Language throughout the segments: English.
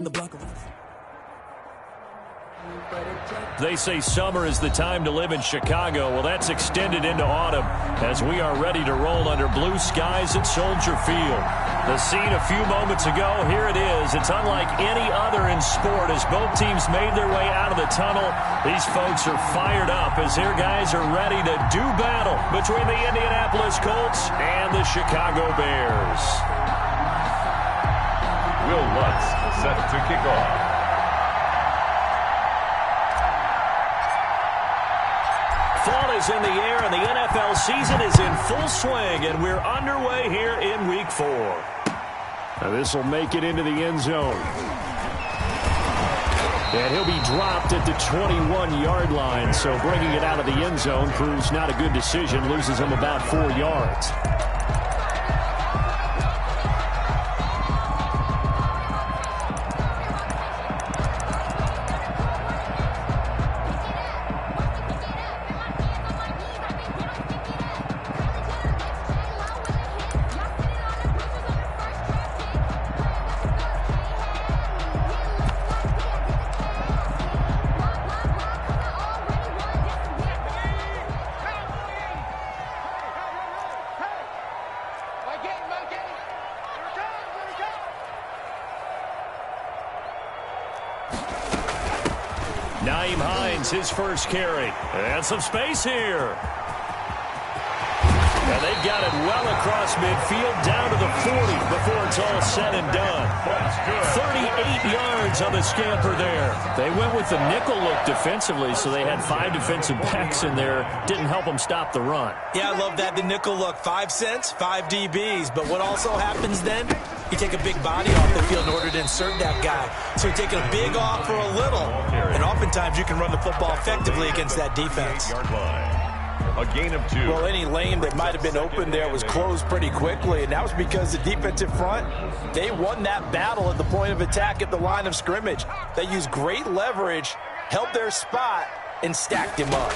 The block. They say summer is the time to live in Chicago. Well, that's extended into autumn as we are ready to roll under blue skies at Soldier Field. The scene a few moments ago, here it is. It's unlike any other in sport as both teams made their way out of the tunnel. These folks are fired up as their guys are ready to do battle between the Indianapolis Colts and the Chicago Bears. Will Lutz set to kick off. Fall is in the air, and the NFL season is in full swing, and we're underway here in Week 4. Now this will make it into the end zone. And he'll be dropped at the 21-yard line, so bringing it out of the end zone proves not a good decision, loses him about 4 yards. His first carry. And some space here. And they've got it well across midfield down to the 40 before it's all said and done. 38 yards on the scamper there. They went with the nickel look defensively, so they had 5 defensive backs in there. Didn't help them stop the run. Yeah, I love that, the nickel look. 5 cents, 5 DBs. But what also happens then? You take a big body off the field in order to insert that guy. So you're taking a big off for a little. And oftentimes you can run the football effectively against that defense. A gain of 2. Well, any lane that might have been open there was closed pretty quickly, and that was because the defensive front, they won that battle at the point of attack at the line of scrimmage. They used great leverage, held their spot, and stacked him up.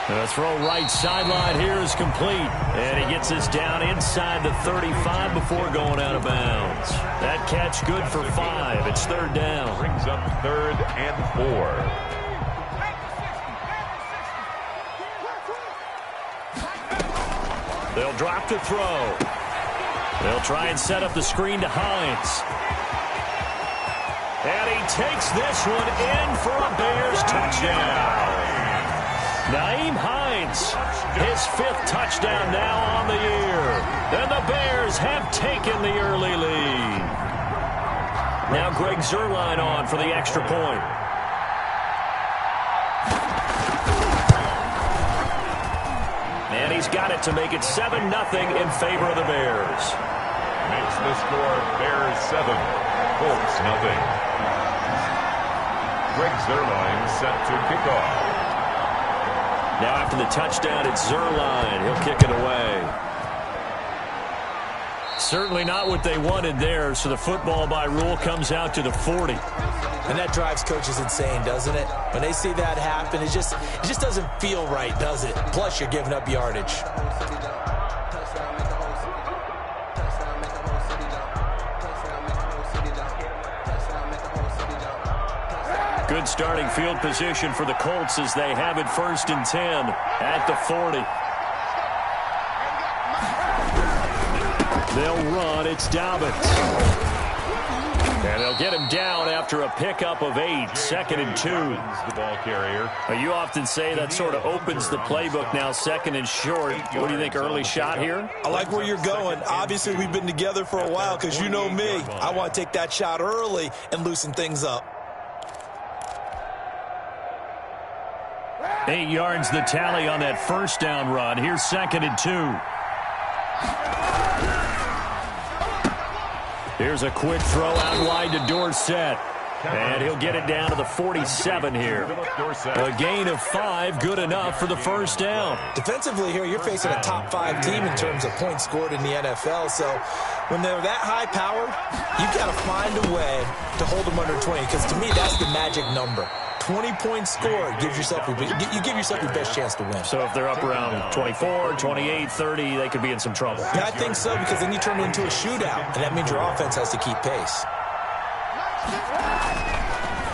The throw right sideline here is complete. And he gets us down inside the 35 before going out of bounds. That catch good for 5. It's third down. Brings up 3rd and 4. They'll drop the throw. They'll try and set up the screen to Hines. And he takes this one in for a Bears touchdown. Nyheim Hines, his 5th touchdown now on the year. And the Bears have taken the early lead. Now Greg Zuerlein on for the extra point. And he's got it to make it 7-0 in favor of the Bears. Makes the score Bears 7, Colts 0. Greg Zuerlein set to kick off. Now after the touchdown, it's Zuerlein. He'll kick it away. Certainly not what they wanted there, so the football by rule comes out to the 40. And that drives coaches insane, doesn't it? When they see that happen, it just doesn't feel right, does it? Plus, you're giving up yardage. Good starting field position for the Colts as they have it 1st and 10 at the 40. They'll run. It's Dobbins. And they'll get him down after a pickup of 8. 2nd and 2. The ball carrier. You often say that sort of opens the playbook now, 2nd and short. What do you think, early shot here? I like where you're going. Obviously, we've been together for a while because you know me. I want to take that shot early and loosen things up. 8 yards the tally on that first down run. Here's 2nd and 2. Here's a quick throw out wide to Dorsett. And he'll get it down to the 47 here. A gain of 5, good enough for the first down. Defensively here, you're facing a top 5 team in terms of points scored in the NFL. So when they're that high powered, you've got to find a way to hold them under 20. Because to me, that's the magic number. 20-point score gives yourself you give yourself your best chance to win. So if they're up around 24, 28, 30, they could be in some trouble. Yeah, I think so, because then you turn it into a shootout, and that means your offense has to keep pace.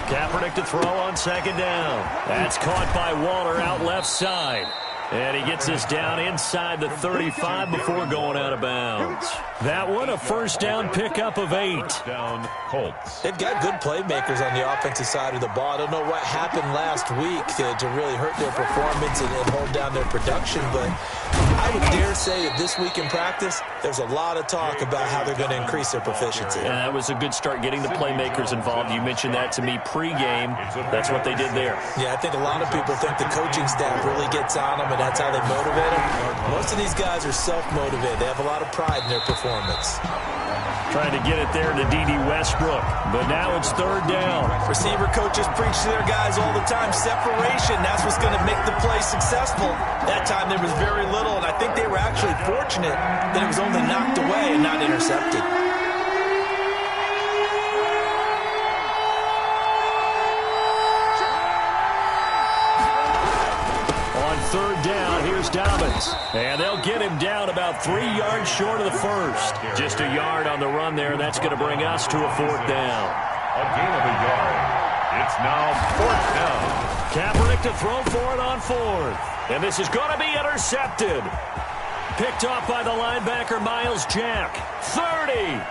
Kaepernick to throw on second down. That's caught by Waller out left side. And he gets this down inside the 35 before going out of bounds. That one, a first down pickup of 8. Down Colts. They've got good playmakers on the offensive side of the ball. I don't know what happened last week to really hurt their performance and hold down their production, but I would dare say that this week in practice, there's a lot of talk about how they're going to increase their proficiency. And that was a good start getting the playmakers involved. You mentioned that to me pregame. That's what they did there. Yeah, I think a lot of people think the coaching staff really gets on them, and that's how they motivate them. Most of these guys are self-motivated. They have a lot of pride in their performance. Trying to get it there to D.D. Westbrook, but now it's third down. Receiver coaches preach to their guys all the time, separation. That's what's going to make the play successful. That time there was very little, and I think they were actually fortunate that it was only knocked away and not intercepted. Third down, here's Dobbins. And they'll get him down about 3 yards short of the first. Just a yard on the run there, and that's going to bring us to a fourth down. A gain of a yard. It's now fourth down. Kaepernick to throw for it on fourth. And this is going to be intercepted. Picked off by the linebacker, Miles Jack. 30,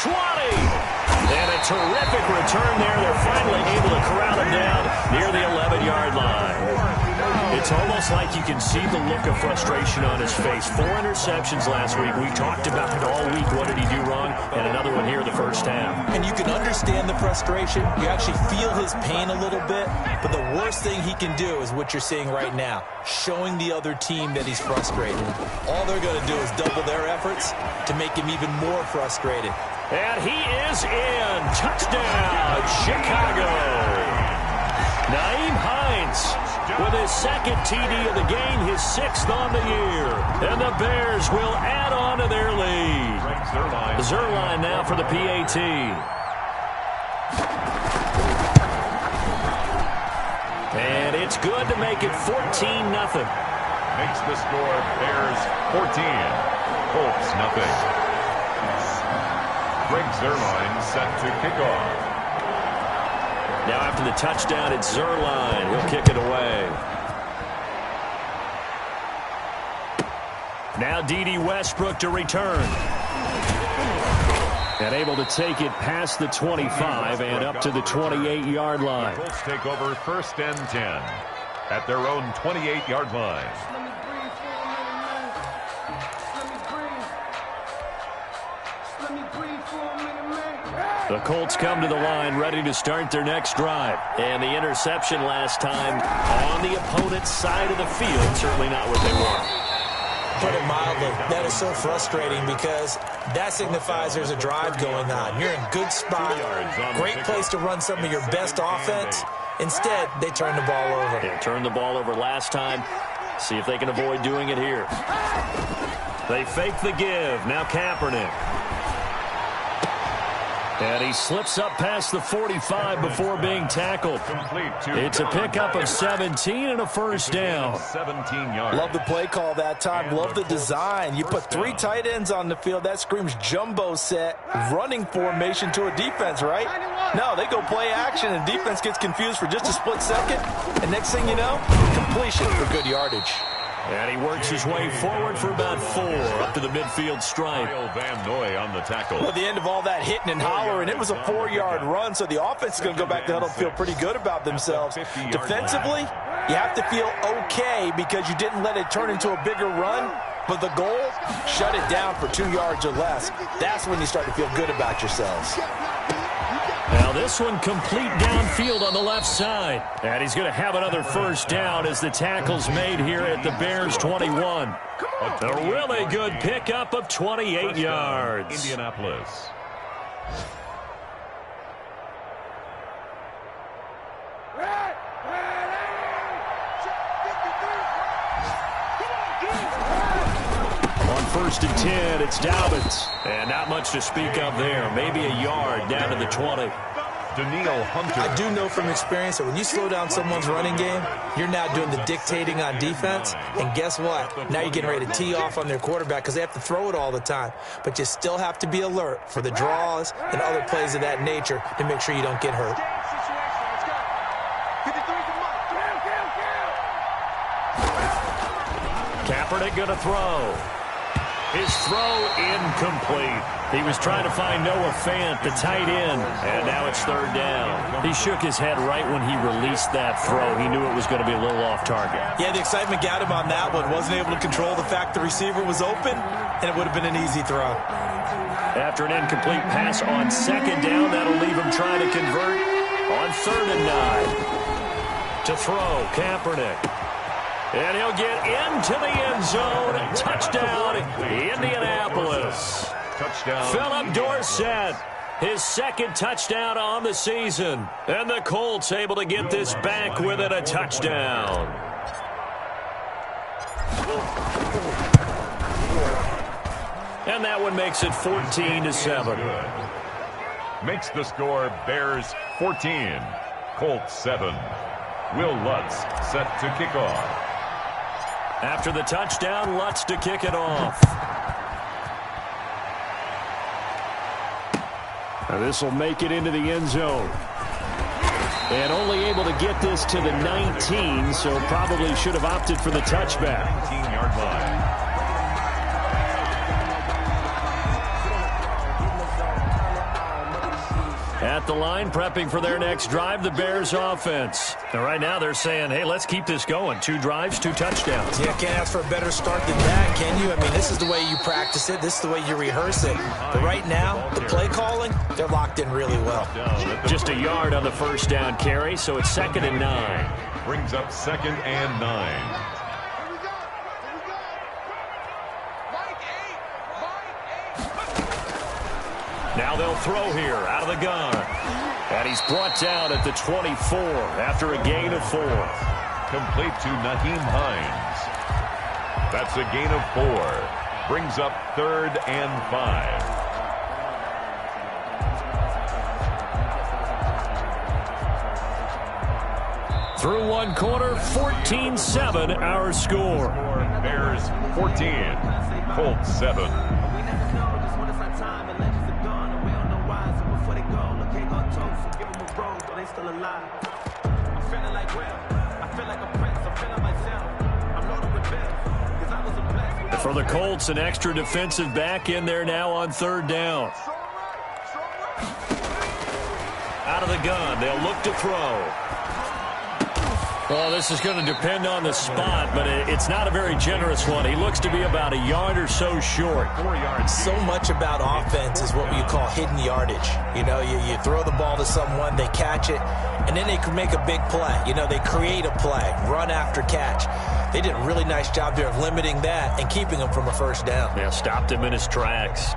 20. And a terrific return there. They're finally able to corral him down near the 11-yard line. It's almost like you can see the look of frustration on his face. 4 interceptions last week. We talked about it all week. What did he do wrong? And another one here in the first half. And you can understand the frustration. You actually feel his pain a little bit. But the worst thing he can do is what you're seeing right now, showing the other team that he's frustrated. All they're going to do is double their efforts to make him even more frustrated. And he is in. Touchdown, Chicago. Nyheim Hines with his second TD of the game, his 6th on the year. And the Bears will add on to their lead. Zuerlein now for the PAT. And it's good to make it 14-0. Makes the score Bears 14, Colts nothing. Greg Zuerlein set to kick off. Now after the touchdown, it's Zuerlein. He'll kick it away. Now D.D. Westbrook to return. And able to take it past the 25 and up to the 28-yard line. Colts take over first and 10 at their own 28-yard line. The Colts come to the line ready to start their next drive. And the interception last time on the opponent's side of the field, certainly not what they want. Put it mildly, that is so frustrating because that signifies there's a drive going on. You're in a good spot, great place to run some of your best offense. Instead, they turn the ball over. Yeah, turned the ball over last time. See if they can avoid doing it here. They fake the give. Now Kaepernick. And he slips up past the 45 before being tackled. It's a pickup of 17 and a first down. 17 yards. Love the play call that time. Love the design. You put 3 tight ends on the field. That screams jumbo set, running formation to a defense, right? No, they go play action, and defense gets confused for just a split second. And next thing you know, completion for good yardage. And he works his way forward for about 4 up to the midfield stripe. Van Noy on the tackle. Well, at the end of all that hitting and hollering, it was a 4-yard run, so the offense is going to go back to huddle and feel pretty good about themselves. Defensively, you have to feel okay because you didn't let it turn into a bigger run, but the goal, shut it down for 2 yards or less. That's when you start to feel good about yourselves. Now this one complete downfield on the left side. And he's going to have another first down as the tackle's made here at the Bears 21. A really good pickup of 28 yards. Indianapolis. On first and 10, it's Dobbins. And not much to speak of there. Maybe a yard down to the 20. I do know from experience that when you slow down someone's running game, you're now doing the dictating on defense. And guess what? Now you're getting ready to tee off on their quarterback because they have to throw it all the time. But you still have to be alert for the draws and other plays of that nature to make sure you don't get hurt. Kaepernick going to throw. His throw incomplete. He was trying to find Noah Fant, the tight end, and now it's third down. He shook his head right when he released that throw. He knew it was going to be a little off target. Yeah, the excitement got him on that one. Wasn't able to control the fact the receiver was open, and it would have been an easy throw. After an incomplete pass on second down, that'll leave him trying to convert on 3rd and 9. To throw, Kaepernick. And he'll get into the end zone. Touchdown, Indianapolis. Touchdown. Philip Dorsett, his 2nd touchdown on the season. And the Colts able to get this back within a touchdown. And that one makes it 14-7. Makes the score Bears 14, Colts 7. Will Lutz set to kick off. After the touchdown, Lutz to kick it off. Now this will make it into the end zone. And only able to get this to the 19, so probably should have opted for the touchback. 19-yard line. At the line, prepping for their next drive, the Bears offense. And right now they're saying, hey, let's keep this going. 2 drives, 2 touchdowns. Yeah, can't ask for a better start than that, can you? I mean, this is the way you practice it. This is the way you rehearse it. But right now, the play calling, they're locked in really well. Just a yard on the first down carry, so it's 2nd and 9. Brings up 2nd and 9. Now they'll throw here out of the gun. And he's brought down at the 24 after a gain of 4. Complete to Nyheim Hines. That's a gain of 4. Brings up 3rd and 5. Through one quarter, 14-7 our score. Bears 14, Colts 7. For the Colts, an extra defensive back in there now on 3rd down. Out of the gun, they'll look to throw. Well, this is going to depend on the spot, but it's not a very generous one. He looks to be about a yard or so short. 4 yards. So much about offense is what you call hidden yardage. You know, you throw the ball to someone, they catch it, and then they can make a big play. You know, they create a play, run after catch. They did a really nice job there of limiting that and keeping him from a first down. Yeah, stopped him in his tracks.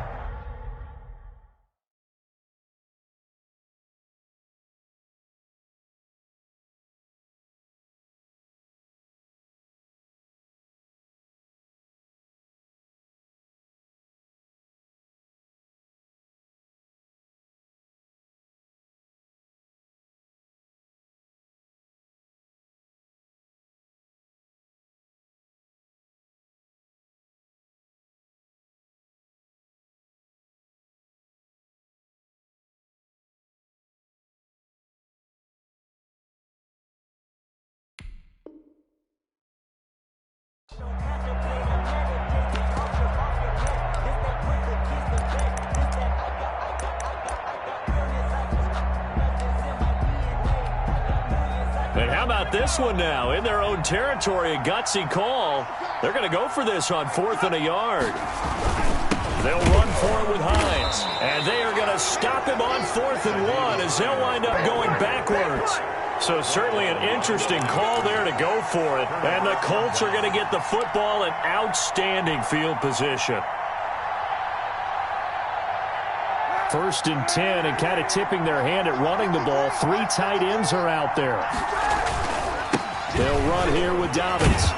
And how about this one now? In their own territory, a gutsy call. They're going to go for this on 4th and a yard. They'll run for it with Hines. And they are going to stop him on 4th and 1 as they'll wind up going backwards. So certainly an interesting call there to go for it. And the Colts are going to get the football in outstanding field position. 1st and 10, and kind of tipping their hand at running the ball. 3 tight ends are out there. They'll run here with Dobbins.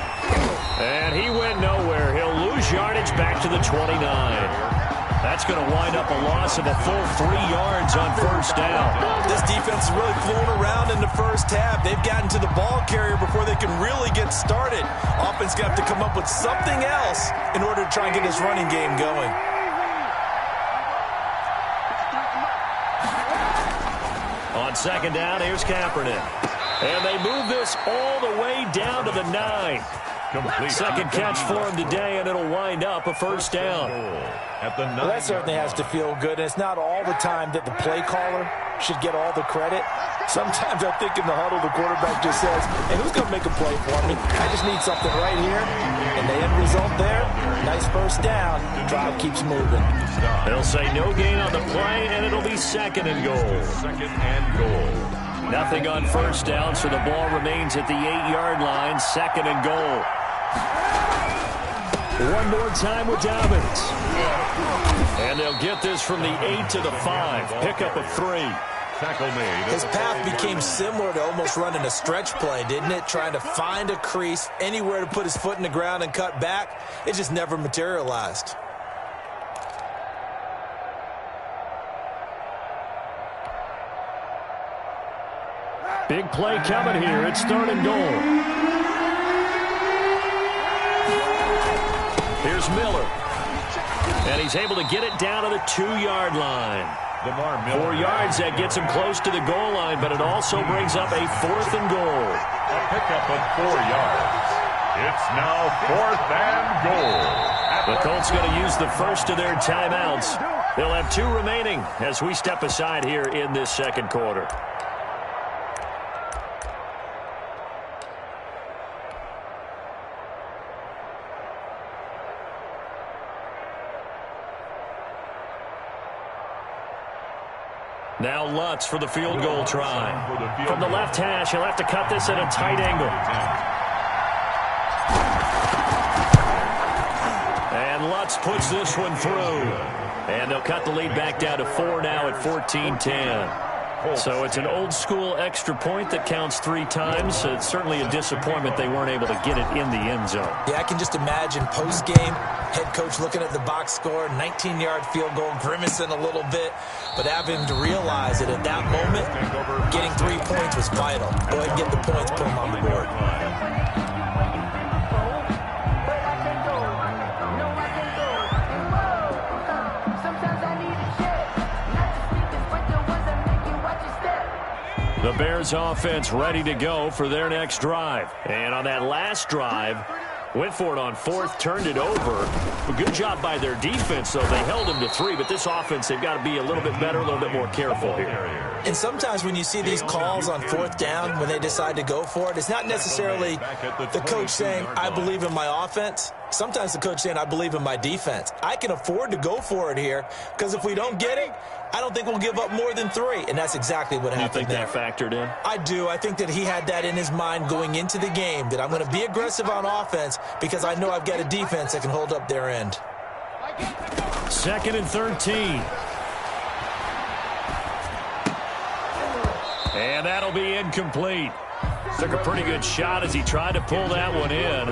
And he went nowhere. He'll lose yardage back to the 29. That's going to wind up a loss of a full 3 yards on first down. This defense is really flown around in the first half. They've gotten to the ball carrier before they can really get started. Offense got to come up with something else in order to try and get this running game going. On second down, here's Kaepernick. And they move this all the way down to the 9. Complete. Second catch for him today, and it'll wind up a first down. At the 9. Well, that certainly has to feel good. And it's not all the time that the play caller should get all the credit. Sometimes I think in the huddle, the quarterback just says, hey, who's going to make a play for me? I just need something right here. And the end result there, nice first down. Drive keeps moving. They'll say no gain on the play, and it'll be second and goal. Second and goal. Nothing on first down, so the ball remains at the 8-yard line, second and goal. One more time with Dobbins. And they'll get this from the 8 to the 5. Pickup of 3. Tackle made. His path became similar to almost running a stretch play, didn't it? Trying to find a crease, anywhere to put his foot in the ground and cut back. It just never materialized. Big play coming here. It's third and goal. Here's Miller. And he's able to get it down to the 2-yard line. 4 yards, that gets him close to the goal line, but it also brings up a 4th and goal. A pickup of 4 yards. It's now 4th and goal. The Colts going to use the first of their timeouts. They'll have 2 remaining as we step aside here in this second quarter. Now Lutz for the field goal try. From the left hash, he'll have to cut this at a tight angle. And Lutz puts this one through. And they'll cut the lead back down to 4 now at 14-10. So it's an old-school extra point that counts 3 times. It's certainly a disappointment they weren't able to get it in the end zone. Yeah, I can just imagine post-game, head coach looking at the box score, 19-yard field goal, grimacing a little bit, but having to realize that at that moment, getting 3 points was vital. Go ahead and get the points, put them on the board. The Bears offense ready to go for their next drive. And on that last drive, went for it on 4th, turned it over. A good job by their defense, though. They held them to 3, but this offense, they've got to be a little bit better, a little bit more careful here. And sometimes when you see these calls on 4th down, when they decide to go for it, it's not necessarily the coach saying, I believe in my offense. Sometimes the coach saying, I believe in my defense. I can afford to go for it here, because if we don't get it, I don't think we'll give up more than 3, and that's exactly what happened there. You think that factored in? I do. I think that he had that in his mind going into the game, that I'm going to be aggressive on offense because I know I've got a defense that can hold up their end. 2nd and 13. And that'll be incomplete. Took a pretty good shot as he tried to pull that one in.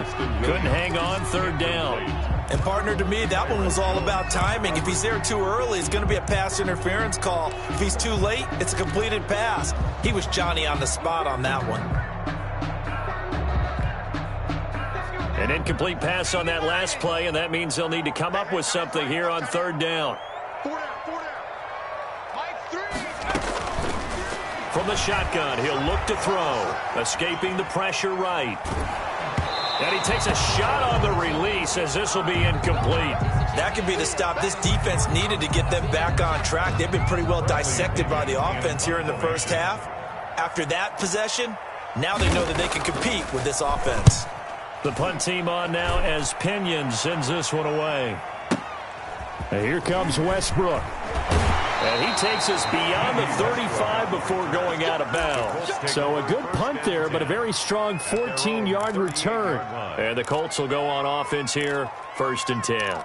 Couldn't hang on 3rd down. And, partner, to me, that one was all about timing. If he's there too early, it's going to be a pass interference call. If he's too late, it's a completed pass. He was Johnny on the spot on that one. An incomplete pass on that last play, and that means they'll need to come up with something here on 3rd down. From the shotgun, he'll look to throw. Escaping the pressure right. And he takes a shot on the release as this will be incomplete. That could be the stop this defense needed to get them back on track. They've been pretty well dissected by the offense here in the first half. After that possession, now they know that they can compete with this offense. The punt team on now as Pinion sends this one away. And here comes Westbrook. And he takes us beyond the 35 before going out of bounds. So a good punt there, but a very strong 14-yard return. And the Colts will go on offense here, 1st and 10.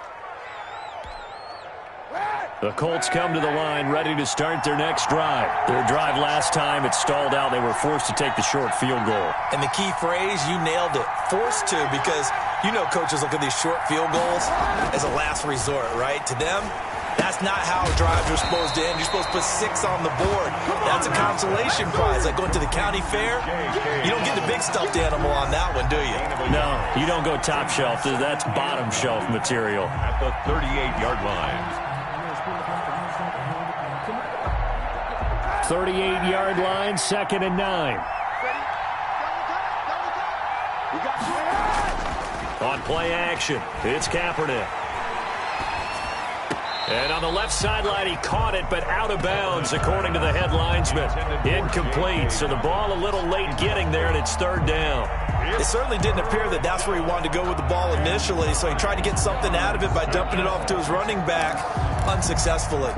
The Colts come to the line ready to start their next drive. Their drive last time, it stalled out. They were forced to take the short field goal. And the key phrase, you nailed it, forced to, because you know coaches look at these short field goals as a last resort, right? To them, that's not how drives are supposed to end. You're supposed to put 6 on the board. That's a consolation prize. Like going to the county fair, you don't get the big stuffed animal on that one, do you? No, you don't go top shelf. That's bottom shelf material. At the 38-yard line. 38-yard line, 2nd and 9. On play action, it's Kaepernick. And on the left sideline, he caught it, but out of bounds, according to the head linesman. Incomplete, so the ball a little late getting there, and it's 3rd down. It certainly didn't appear that that's where he wanted to go with the ball initially, so he tried to get something out of it by dumping it off to his running back unsuccessfully.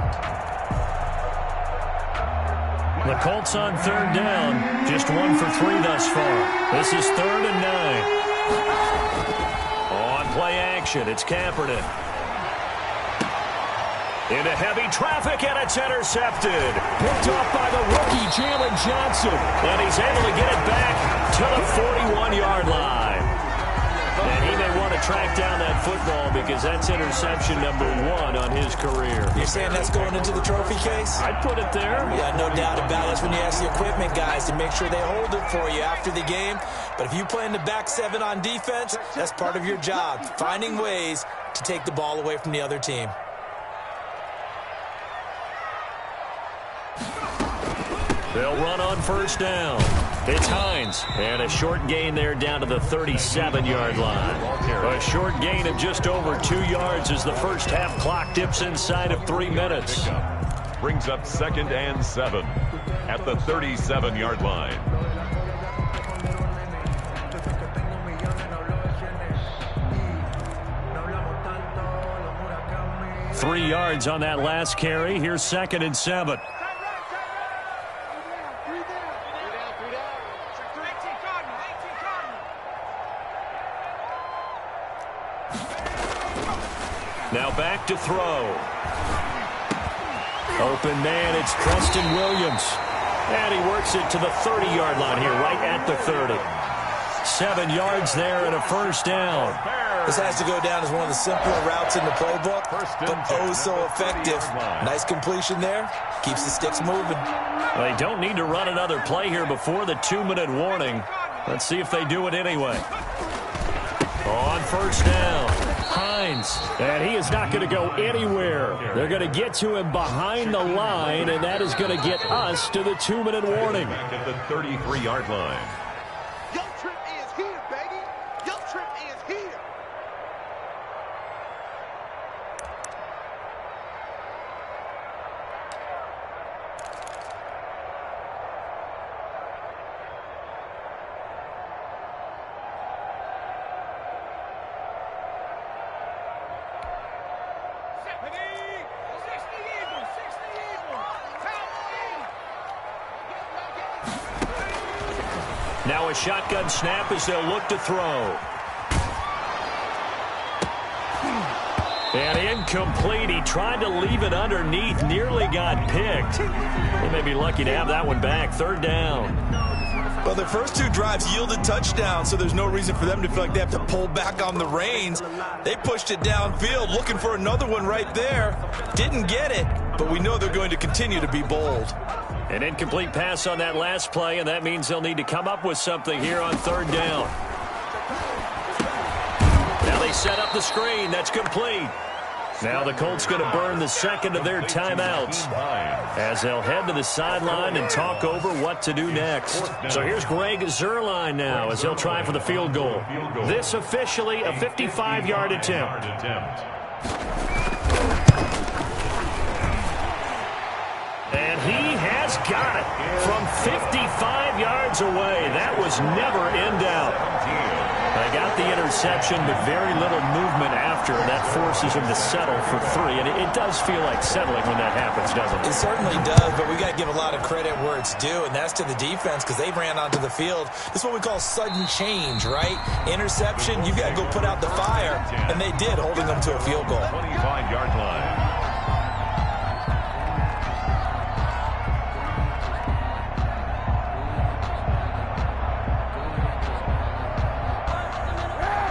The Colts on 3rd down, just 1 for 3 thus far. This is 3rd and 9. On play action, it's Kaepernick. Into heavy traffic, and it's intercepted. Picked off by the rookie, Jalen Johnson. And he's able to get it back to the 41-yard line. And he may want to track down that football because that's interception number 1 on his career. You're saying that's going into the trophy case? I'd put it there. Yeah, no doubt about it. That's when you ask the equipment guys to make sure they hold it for you after the game. But if you play in the back 7 on defense, that's part of your job, finding ways to take the ball away from the other team. They'll run on 1st down. It's Hines. And a short gain there down to the 37-yard line. A short gain of just over 2 yards as the first half clock dips inside of 3 minutes. Brings up 2nd and 7 at the 37-yard line. Three yards on that last carry. Here's 2nd and 7. Now back to throw. Open man, it's Preston Williams. And he works it to the 30-yard line here, right at the 30. 7 yards there and a 1st down. This has to go down as one of the simpler routes in the playbook, but oh so effective. Nice completion there. Keeps the sticks moving. They don't need to run another play here before the 2-minute warning. Let's see if they do it anyway. On 1st down, Hines. And he is not going to go anywhere. They're going to get to him behind the line, and that is going to get us to the 2-minute warning. Back at the 33-yard line. Now a shotgun snap as they'll look to throw. And incomplete. He tried to leave it underneath. Nearly got picked. They may be lucky to have that one back. 3rd down. Well, their first 2 drives yielded touchdowns, so there's no reason for them to feel like they have to pull back on the reins. They pushed it downfield, looking for another one right there. Didn't get it, but we know they're going to continue to be bold. An incomplete pass on that last play, and that means they'll need to come up with something here on 3rd down. Now they set up the screen. That's complete. Now the Colts going to burn the second of their timeouts as they'll head to the sideline and talk over what to do next. So here's Greg Zuerlein now as he'll try for the field goal. This officially a 55-yard attempt. And he has got it from 55 yards away. That was never in doubt. They got the interception, but very little movement after. That forces him to settle for 3. And it does feel like settling when that happens, doesn't it? It certainly does, but we got to give a lot of credit where it's due, and that's to the defense because they ran onto the field. This is what we call sudden change, right? Interception, you've got to go put out the fire, and they did, holding them to a field goal. 25-yard line.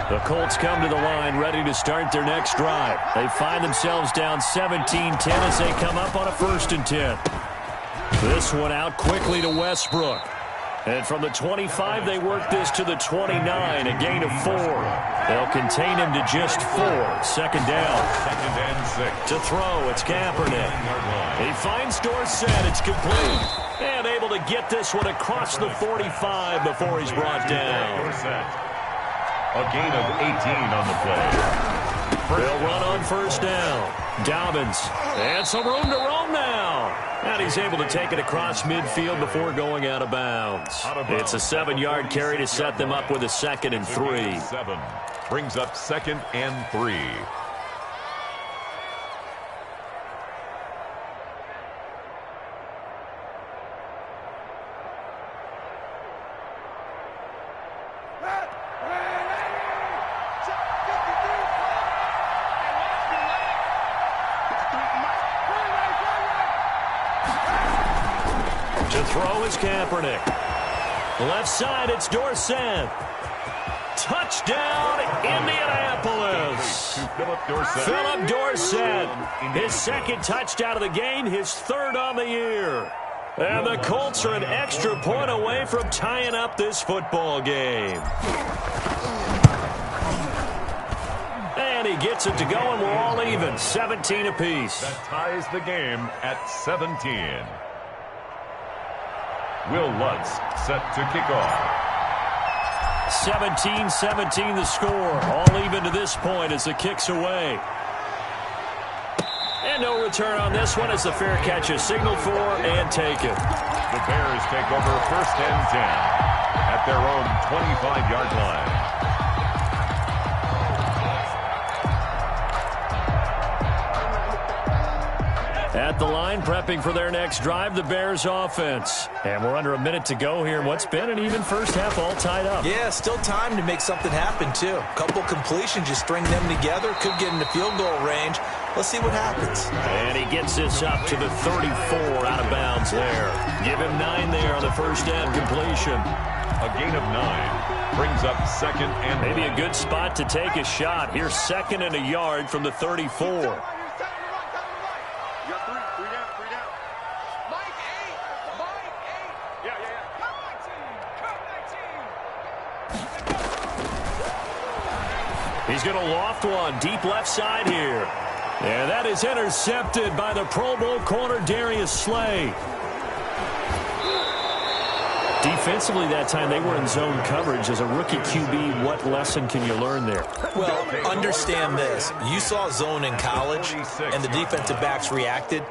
The The Colts come to the line ready to start their next drive. They find themselves down 17-10 as they come up on a 1st and 10. This one out quickly to Westbrook. And from the 25, they work this to the 29, a gain of 4. They'll contain him to just 4. 2nd down. 2nd and 6. To throw, it's Kaepernick. He finds Dorsett. It's complete. And able to get this one across the 45 before he's brought down. A gain of 18 on the play. They'll run on 1st down. Dobbins. And some room to roam now. And he's able to take it across midfield before going out of bounds. It's a 7-yard carry to set them up with a 2nd and 3. 7 brings up 2nd and 3. To throw is Kaepernick. Left side, it's Dorsett. Touchdown, Indianapolis. Philip Dorsett. His 2nd touchdown of the game, his 3rd on the year. And the Colts are an extra point away from tying up this football game. And he gets it to go, and we're all even, 17 apiece. That ties the game at 17. Will Lutz set to kick off. 17-17 the score. All even to this point as the kick's away. And no return on this one as the fair catch is signaled for and taken. The Bears take over 1st and 10 at their own 25-yard line. At the line, prepping for their next drive, the Bears offense. And we're under a minute to go here in what's been an even first half, all tied up. Yeah, still time to make something happen, too. A couple completions, you string them together, could get into field goal range. Let's see what happens. And he gets this up to the 34 out of bounds there. Give him 9 there on the 1st down completion. A gain of 9 brings up 2nd and maybe a good spot to take a shot. Here's 2nd and a yard from the 34. He's going to loft one deep left side here. And that is intercepted by the Pro Bowl corner Darius Slay. Defensively that time, they were in zone coverage. As a rookie QB, what lesson can you learn there? Well, understand this. You saw zone in college, and the defensive backs reacted,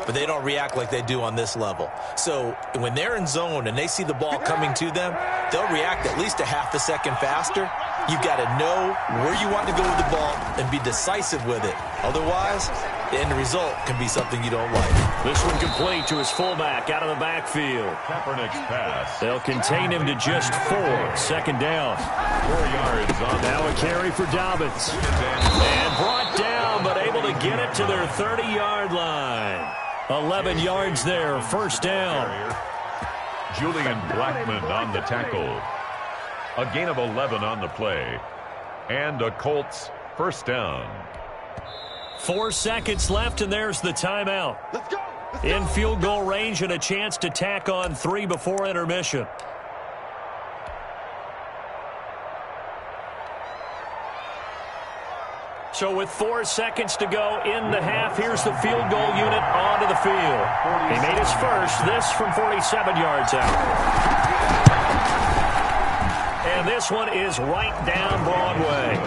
but they don't react like they do on this level. So when they're in zone and they see the ball coming to them, they'll react at least a half a second faster. You've got to know where you want to go with the ball and be decisive with it. Otherwise, the end result can be something you don't like. This one complete to his fullback out of the backfield. Kaepernick's pass. They'll contain him to just 4. 2nd down. 4 yards on now a carry for Dobbins. And brought down, but able to get it to their 30-yard line. 11 yards there, 1st down. Julian Blackman on the tackle. A gain of 11 on the play. And a Colts 1st down. 4 seconds left, and there's the timeout. Let's go. In field goal range and a chance to tack on 3 before intermission. So with 4 seconds to go in the half, here's the field goal unit onto the field. He made his first, this from 47 yards out. And this one is right down Broadway.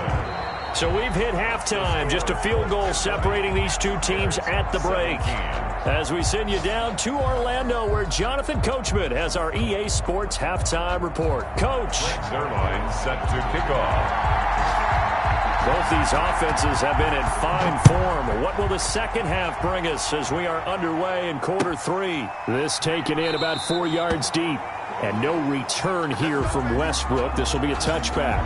So we've hit halftime, just a field goal separating these two teams at the break. As we send you down to Orlando, where Jonathan Coachman has our EA Sports halftime report. Coach. Their line set to kick off. Both these offenses have been in fine form. What will the second half bring us as we are underway in quarter 3? This taken in about 4 yards deep. And no return here from Westbrook. This will be a touchback.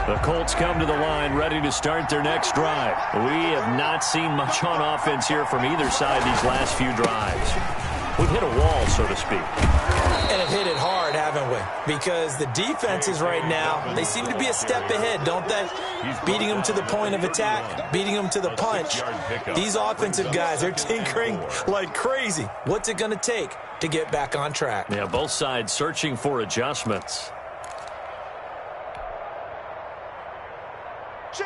The Colts come to the line ready to start their next drive. We have not seen much on offense here from either side these last few drives. We've hit a wall, so to speak. And have hit it hard, haven't we? Because the defenses right now, they seem to be a step ahead, don't they? Beating them to the point of attack, beating them to the punch. These offensive guys, they're tinkering like crazy. What's it going to take to get back on track? Yeah, both sides searching for adjustments.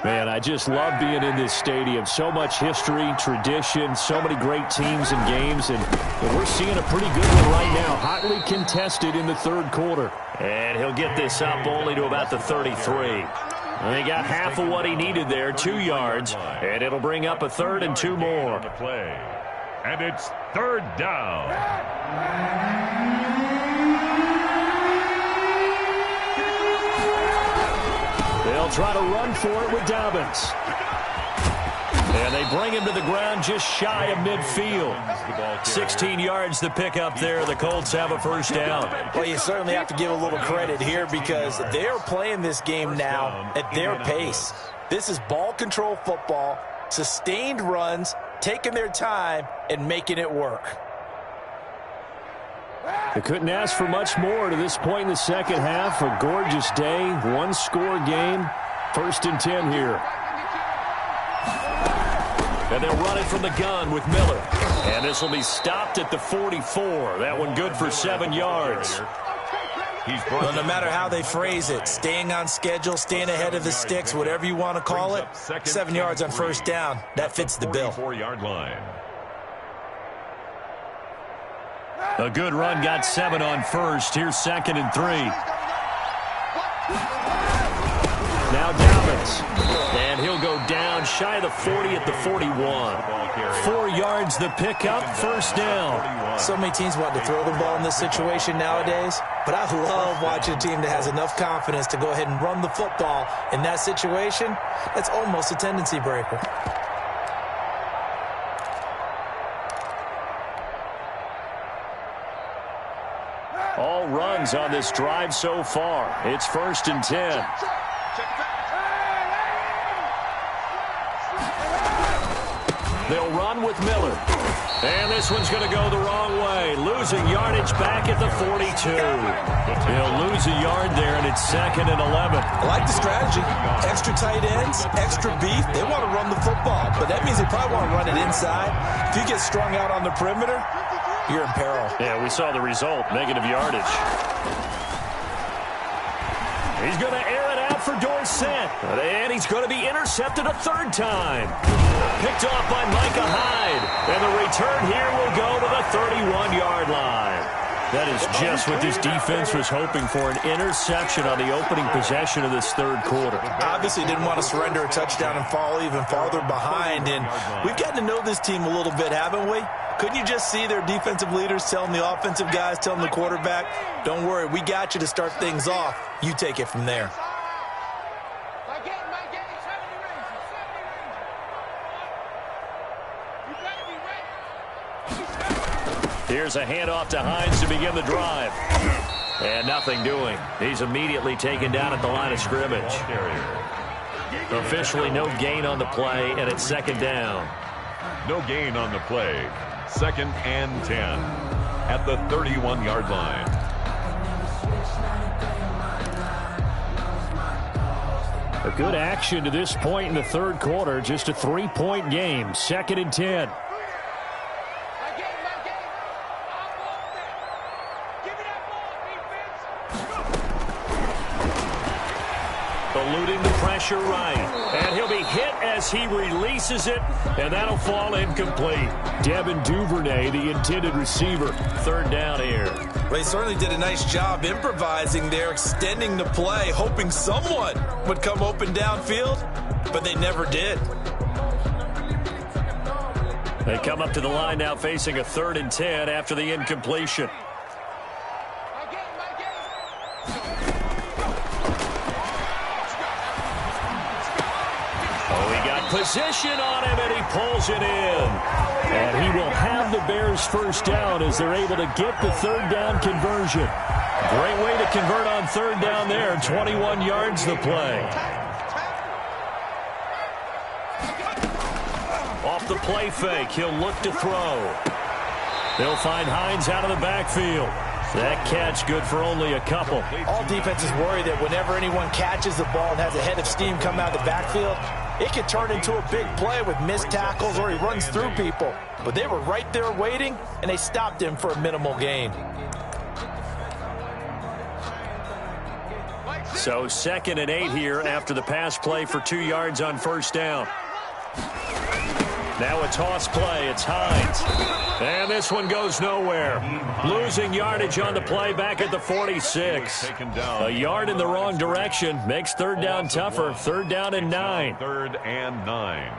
Man, I just love being in this stadium. So much history, tradition, so many great teams and games, and we're seeing a pretty good one right now. Hotly contested in the third quarter. And he'll get this up only to about the 33. And he got half of what he needed there, 2 yards, and it'll bring up a 3rd and 2 more. And it's 3rd down. They'll try to run for it with Dobbins. And they bring him to the ground just shy of midfield. 16 yards to pick up there. The Colts have a first down. Well, you certainly have to give a little credit here because they're playing this game now at their pace. This is ball control football, sustained runs, taking their time and making it work. They couldn't ask for much more to this point in the second half. A gorgeous day, 1-score game. 1st and 10 here. And they'll run it from the gun with Miller. And this will be stopped at the 44. That one good for 7 yards. Well, no matter how they phrase it, staying on schedule, staying ahead of the sticks, whatever you want to call it, 7 yards on first down, that fits the bill. 44-yard line. A good run got 7 on first. Here's 2nd and 3. Now Dobbins. And he'll go down shy of the 40 at the 41. 4 yards the pickup, first down. So many teams want to throw the ball in this situation nowadays, but I love watching a team that has enough confidence to go ahead and run the football in that situation. That's almost a tendency breaker. All runs on this drive so far. It's 1st and 10. They'll run with Miller. And this one's going to go the wrong way. Losing yardage back at the 42. He'll lose a yard there, and it's 2nd and 11. I like the strategy. Extra tight ends, extra beef. They want to run the football, but that means they probably want to run it inside. If you get strung out on the perimeter, you're in peril. Yeah, we saw the result, negative yardage. He's going to air it out for Dorsett. And he's going to be intercepted a 3rd time. Picked off by Micah Hyde. And the return here will go to the 31-yard line. That is just what this defense was hoping for, an interception on the opening possession of this third quarter. Obviously didn't want to surrender a touchdown and fall even farther behind. And we've gotten to know this team a little bit, haven't we? Couldn't you just see their defensive leaders telling the offensive guys, telling the quarterback, don't worry, we got you to start things off. You take it from there. Here's a handoff to Hines to begin the drive. And nothing doing. He's immediately taken down at the line of scrimmage. Officially no gain on the play, and it's 2nd down. No gain on the play. 2nd and 10 at the 31-yard line. A good action to this point in the third quarter. Just a 3-point game. 2nd and 10. Eluding the pressure right. And he'll be hit as he releases it, and that'll fall incomplete. Devin Duvernay, the intended receiver. 3rd down here. Well, he certainly did a nice job improvising there, extending the play, hoping someone would come open downfield, but they never did. They come up to the line now facing a 3rd and 10 after the incompletion. Position on him, and he pulls it in. And he will have the Bears first down as they're able to get the 3rd down conversion. Great way to convert on 3rd down there. 21 yards the play. the play fake. He'll look to throw. They'll find Hines out of the backfield. That catch good for only a couple. All defenses worry that whenever anyone catches the ball and has a head of steam coming out of the backfield, it can turn into a big play with missed tackles or he runs through people. But they were right there waiting, and they stopped him for a minimal gain. So 2nd and 8 here after the pass play for 2 yards on first down. Now a toss play. It's Hines. And this one goes nowhere. Losing yardage on the play back at the 46. A yard in the wrong direction makes third down tougher. 3rd down and 9. 3rd and 9.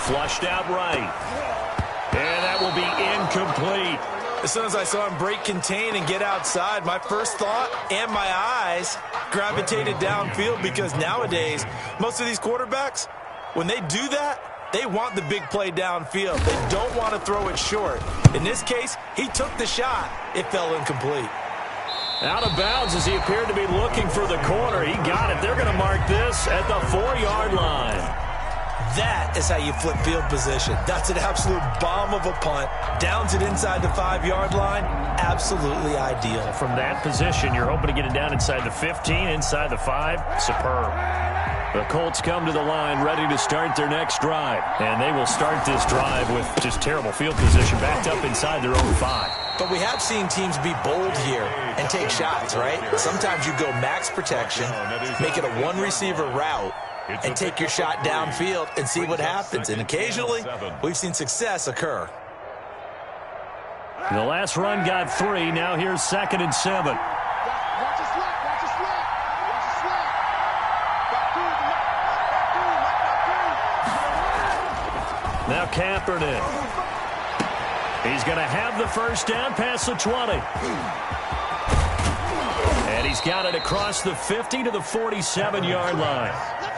Flushed out right. And that will be incomplete. As soon as I saw him break contain and get outside, my first thought and my eyes gravitated downfield, because nowadays, most of these quarterbacks, when they do that, they want the big play downfield. They don't want to throw it short. In this case, he took the shot. It fell incomplete. Out of bounds as he appeared to be looking for the corner. He got it. They're going to mark this at the 4-yard line. That is how you flip field position. That's an absolute bomb of a punt. Downs it inside the 5-yard line. Absolutely ideal. From that position, you're hoping to get it down inside the 15, inside the 5. Superb. The Colts come to the line ready to start their next drive. And they will start this drive with just terrible field position, backed up inside their own 5. But we have seen teams be bold here and take shots, right? Sometimes you go max protection, make it a one-receiver route, and take your shot downfield and see what happens. And occasionally, we've seen success occur. The last run got 3. Now here's 2nd and 7. Now Kaepernick. He's going to have the first down past the 20. And he's got it across the 50 to the 47-yard line.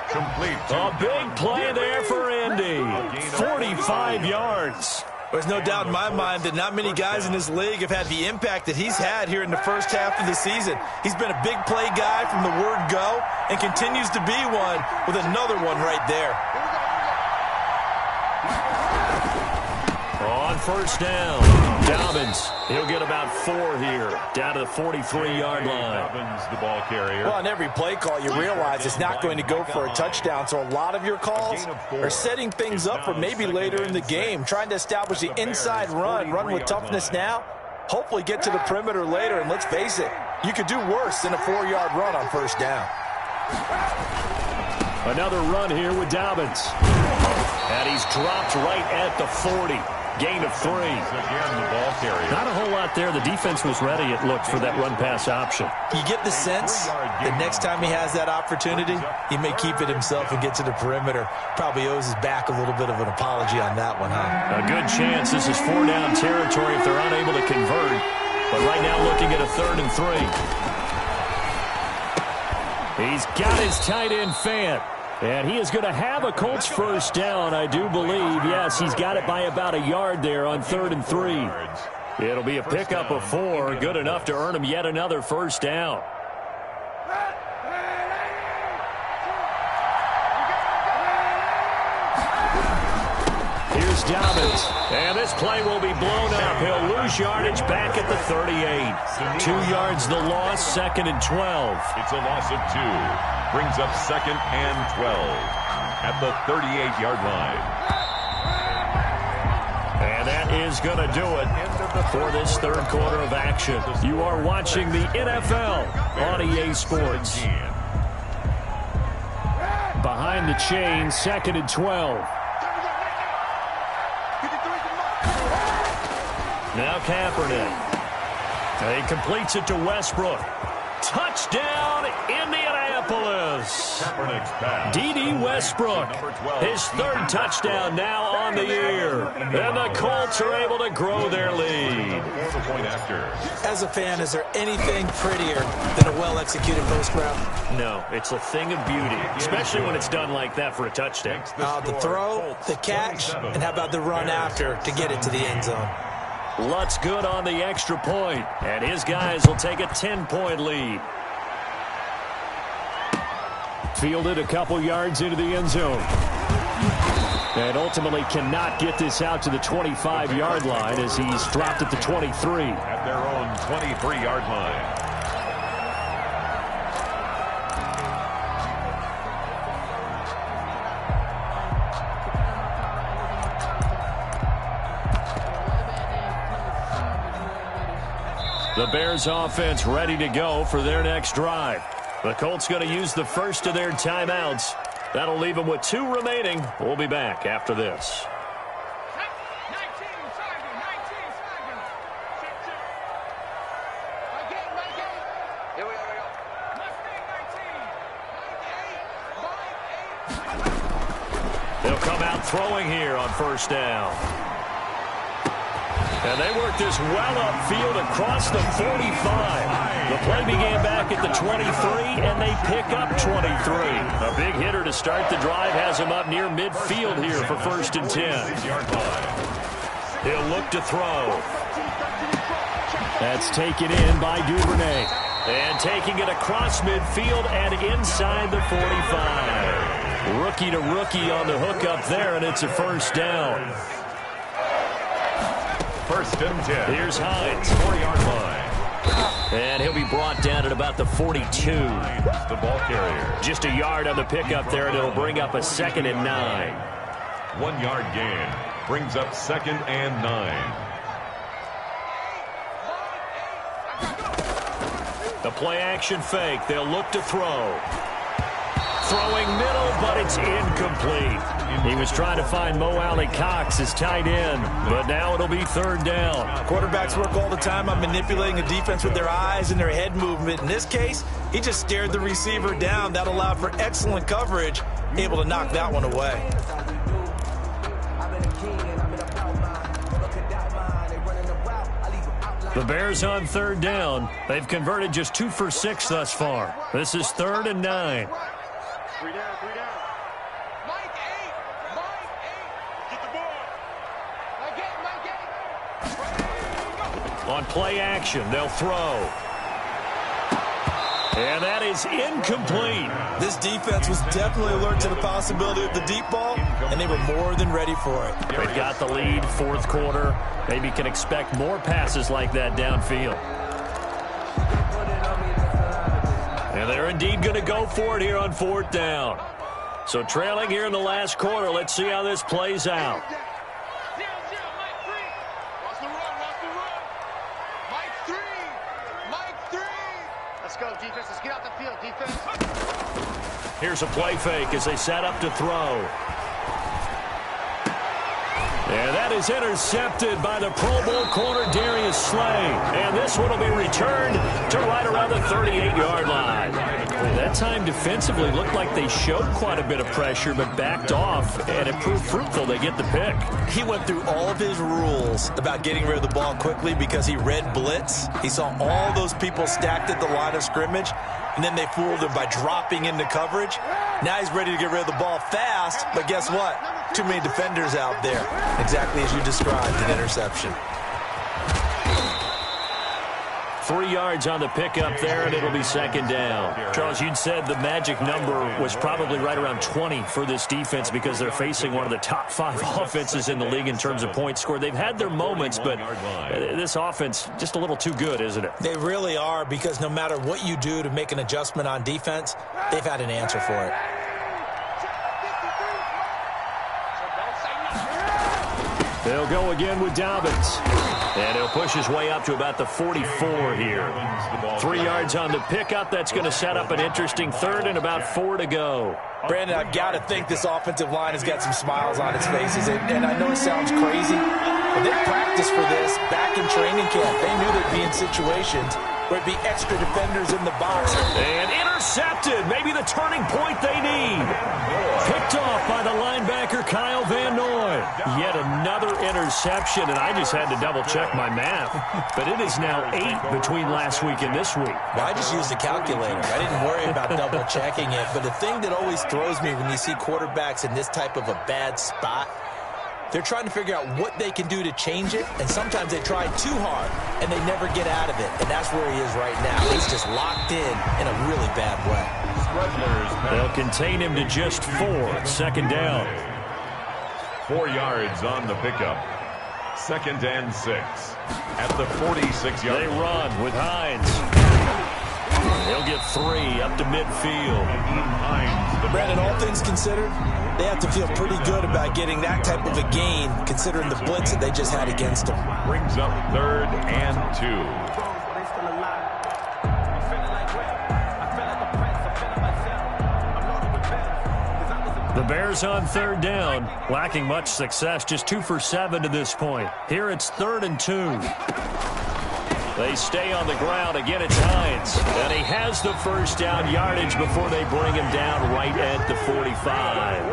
Complete. A big play there for Indy. 45 yards. There's no doubt in my mind that not many guys in this league have had the impact that he's had here in the first half of the season. He's been a big play guy from the word go and continues to be one with another one right there. On first down, Dobbins. He'll get about 4 here, down to the 43-yard line. Dobbins, the ball carrier. Well, on every play call, you realize it's not going to go for a touchdown, so a lot of your calls are setting things up for maybe later in the game, trying to establish the inside run with toughness now, hopefully get to the perimeter later, and let's face it, you could do worse than a 4-yard run on first down. Another run here with Dobbins. And he's dropped right at the 40. Gain of 3. Again, the ball carrier. Not a whole lot there. The defense was ready, it looked, for that run-pass option. You get the sense that next time he has that opportunity, he may keep it himself and get to the perimeter. Probably owes his back a little bit of an apology on that one, huh? A good chance this is 4-down territory if they're unable to convert. But right now looking at a 3rd and 3. He's got his tight end Fant. And he is going to have a Colts first down, I do believe. Yes, he's got it by about a yard there on 3rd and 3. It'll be a pickup of 4, good enough to earn him yet another first down. Here's Dobbins. And this play will be blown up. He'll lose yardage back at the 38. 2 yards the loss, 2nd and 12. It's a loss of 2. Brings up 2nd and 12 at the 38-yard line. And that is going to do it for this 3rd quarter of action. You are watching the NFL on EA Sports. Behind the chain, 2nd and 12. Now Kaepernick. He completes it to Westbrook. Touchdown, Indianapolis. D.D. Westbrook, his third touchdown now on the year. And the Colts are able to grow their lead. As a fan, is there anything prettier than a well-executed post route? No, it's a thing of beauty, especially when it's done like that for a touchdown. The throw, the catch, and how about the run after to get it to the end zone? Lutz good on the extra point, and his guys will take a 10-point lead. Fielded a couple yards into the end zone. And ultimately cannot get this out to the 25-yard line as he's dropped at the 23. At their own 23-yard line. The Bears offense ready to go for their next drive. The Colts going to use the first of their timeouts. That'll leave them with 2 remaining. We'll be back after this. They'll come out throwing here on first down. And they work this well upfield across the 45. The play began back at the 23, and they pick up 23. A big hitter to start the drive has him up near midfield here for 1st and 10. He'll look to throw. That's taken in by Duvernay. And taking it across midfield and inside the 45. Rookie to rookie on the hook up there, and it's a first down. 1st and 10. Here's Hines. 4-yard line. And he'll be brought down at about the 42. The ball carrier. Just a yard on the pickup there, and it'll bring up a 2nd and 9. 1-yard gain. Brings up 2nd and 9. The play action fake. They'll look to throw. Throwing middle, but it's incomplete. He was trying to find Mo Alley-Cox, his tight end, but now it'll be 3rd down. Quarterbacks work all the time on manipulating a defense with their eyes and their head movement. In this case, he just stared the receiver down. That allowed for excellent coverage, able to knock that one away. The Bears on 3rd down. They've converted just 2 for 6 thus far. This is 3rd and 9. 3 down, 3 down. Mike 8. Get the ball. Mike 8. On play action, they'll throw. And that is incomplete. This defense was definitely alert to the possibility of the deep ball, and they were more than ready for it. They've got the lead, 4th quarter. Maybe can expect more passes like that downfield. And they're indeed going to go for it here on 4th down. So trailing here in the last quarter. Let's see how this plays out. Let's go, defense. Let's get out the field, defense. Here's a play fake as they set up to throw. And that is intercepted by the Pro Bowl corner Darius Slay. And this one will be returned to right around the 38-yard line. That time defensively looked like they showed quite a bit of pressure but backed off, and it proved fruitful. They get the pick. He went through all of his rules about getting rid of the ball quickly because he read blitz. He saw all those people stacked at the line of scrimmage, and then they fooled him by dropping into coverage. Now he's ready to get rid of the ball fast, but guess what? Too many defenders out there. Exactly as you described, an interception. 3 yards on the pickup there, and it'll be 2nd down. Charles, you'd said the magic number was probably right around 20 for this defense because they're facing one of the top 5 offenses in the league in terms of points scored. They've had their moments, but this offense just a little too good, isn't it? They really are, because no matter what you do to make an adjustment on defense, they've had an answer for it. They'll go again with Dobbins. And he'll push his way up to about the 44 here. 3 yards on the pickup. That's going to set up an interesting 3rd and about 4 to go. Brandon, I've got to think this offensive line has got some smiles on its faces. And I know it sounds crazy, but they practiced for this back in training camp. They knew they'd be in situations There'd be extra defenders in the box. And intercepted. Maybe the turning point they need. Picked off by the linebacker, Kyle Van Noy. Yet another interception, and I just had to double-check my math. But it is now 8 between last week and this week. Well, I just used a calculator. I didn't worry about double-checking it. But the thing that always throws me when you see quarterbacks in this type of a bad spot, they're trying to figure out what they can do to change it, and sometimes they try too hard, and they never get out of it. And that's where he is right now. He's just locked in a really bad way. They'll contain him to just 4. Second down. 4 yards on the pickup. 2nd and 6. At the 46-yard line. They run with Hines. He'll get 3 up to midfield. Brandon, all things considered, they have to feel pretty good about getting that type of a gain, considering the blitz that they just had against them. Brings up 3rd and 2. The Bears on 3rd down, lacking much success, just 2 for 7 to this point. Here it's 3rd and 2. They stay on the ground. Again, it's Hines. And he has the first down yardage before they bring him down right at the 45.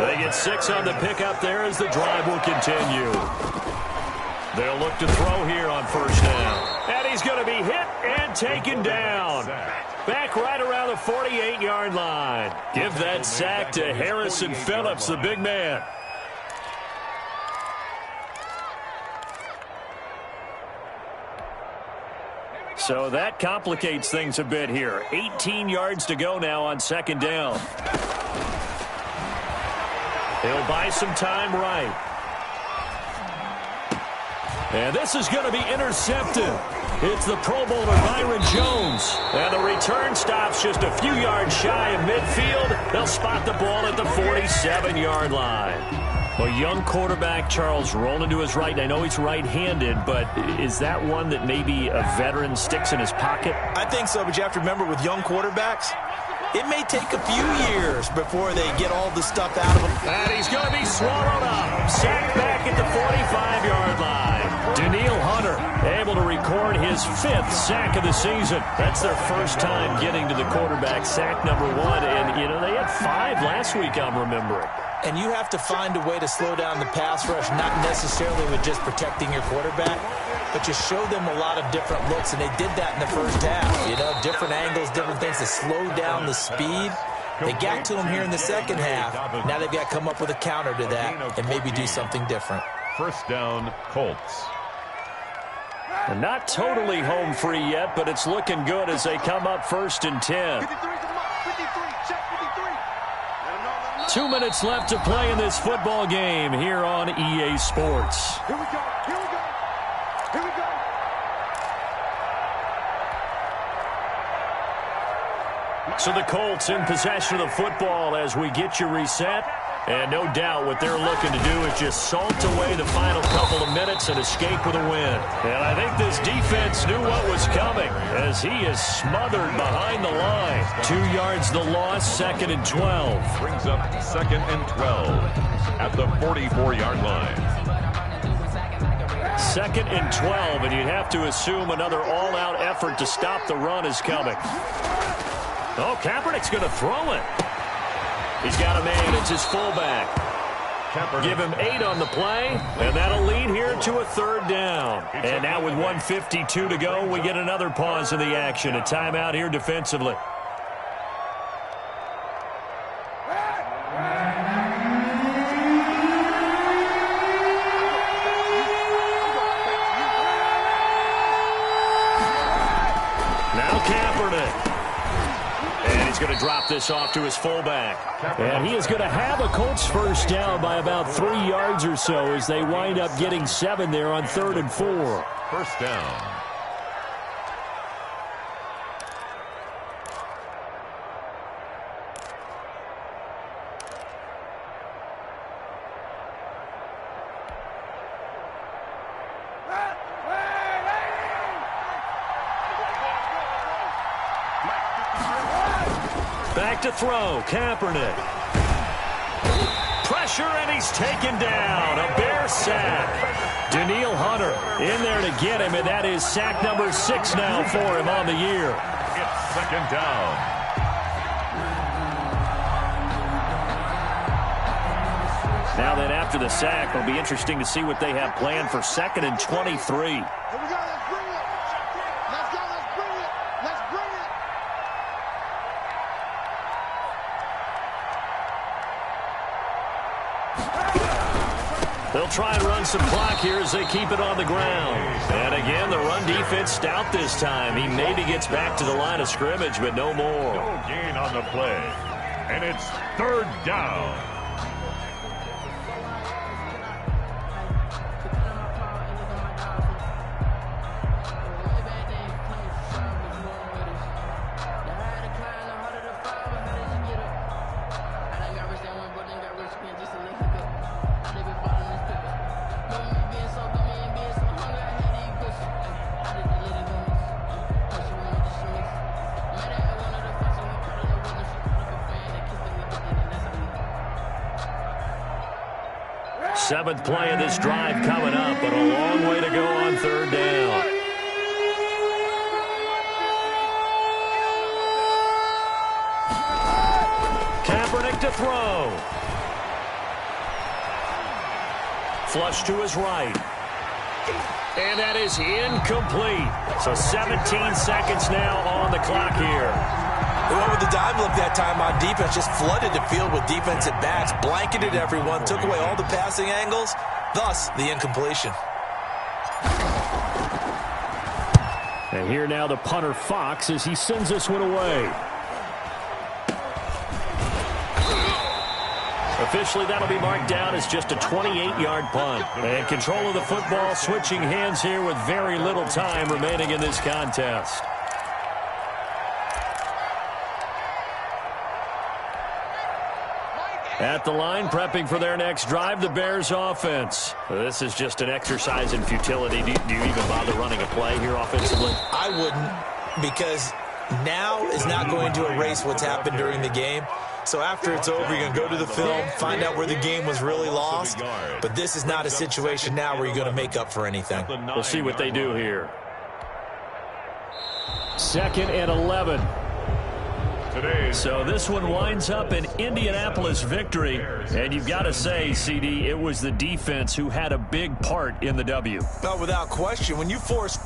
They get 6 on the pickup there as the drive will continue. They'll look to throw here on 1st down. And he's going to be hit and taken down. Back right around the 48-yard line. Give that sack to Harrison Phillips, the big man. So that complicates things a bit here. 18 yards to go now on 2nd down. He'll buy some time right. And this is going to be intercepted. It's the Pro Bowler Byron Jones. And the return stops just a few yards shy of midfield. They'll spot the ball at the 47-yard line. A young quarterback, Charles, rolling to his right. And I know he's right-handed, but is that one that maybe a veteran sticks in his pocket? I think so, but you have to remember with young quarterbacks, it may take a few years before they get all the stuff out of them. And he's going to be swallowed up. Sacked back at the 45-yard line. Daniil Hunter able to record his 5th sack of the season. That's their first time getting to the quarterback, sack number 1. And, you know, they had 5 last week, I'm remembering. And you have to find a way to slow down the pass rush, not necessarily with just protecting your quarterback, but you show them a lot of different looks, and they did that in the first half. You know, different angles, different things to slow down the speed. They got to him here in the second half. Now they've got to come up with a counter to that and maybe do something different. 1st down, Colts. And not totally home free yet, but it's looking good as they come up 1st and 10. 2 minutes left to play in this football game here on EA Sports. Here we go. Here we go. Here we go. So the Colts in possession of the football as we get you reset. And no doubt what they're looking to do is just salt away the final couple of minutes and escape with a win. And I think this defense knew what was coming as he is smothered behind the line. 2 yards the loss, 2nd and 12. Brings up 2nd and 12 at the 44-yard line. 2nd and 12, and you'd have to assume another all-out effort to stop the run is coming. Oh, Kaepernick's going to throw it. He's got a man. It's his fullback. Give him 8 on the play, and that'll lead here to a 3rd down. And now with 1:52 to go, we get another pause in the action. A timeout here defensively. Now Kaepernick. And he's going to drop this off to his fullback. And he is going to have a Colts 1st down by about 3 yards or so as they wind up getting 7 there on 3rd and 4. 1st down. Back to throw, Kaepernick. Pressure, and he's taken down. A Bear sack. Daniil Hunter in there to get him, and that is sack number 6 now for him on the year. It's second down. Now then, after the sack, it'll be interesting to see what they have planned for 2nd and 23. Here we go. Let's bring it. Let's go. Let's bring it. Let's bring it. They'll try and run some clock here as they keep it on the ground. And again, the run defense stout this time. He maybe gets back to the line of scrimmage, but no more. No gain on the play. And it's 3rd down. Seventh play of this drive coming up, but a long way to go on 3rd down. Kaepernick to throw. Flush to his right. And that is incomplete. So 17 seconds now on the clock here. They went with the dime look that time on defense, just flooded the field with defensive backs, blanketed everyone, took away all the passing angles, thus the incompletion. And here now the punter Fox as he sends this one away. Officially, that'll be marked down as just a 28-yard punt. And control of the football switching hands here with very little time remaining in this contest. At the line, prepping for their next drive, the Bears offense. This is just an exercise in futility. Do you even bother running a play here offensively? I wouldn't, because now is not going to erase what's happened during the game. So after it's over, you're going to go to the film, find out where the game was really lost. But this is not a situation now where you're going to make up for anything. We'll see what they do here. 2nd and 11. So this one winds up an Indianapolis victory. And you've got to say, CD, it was the defense who had a big part in the W. But without question, when you force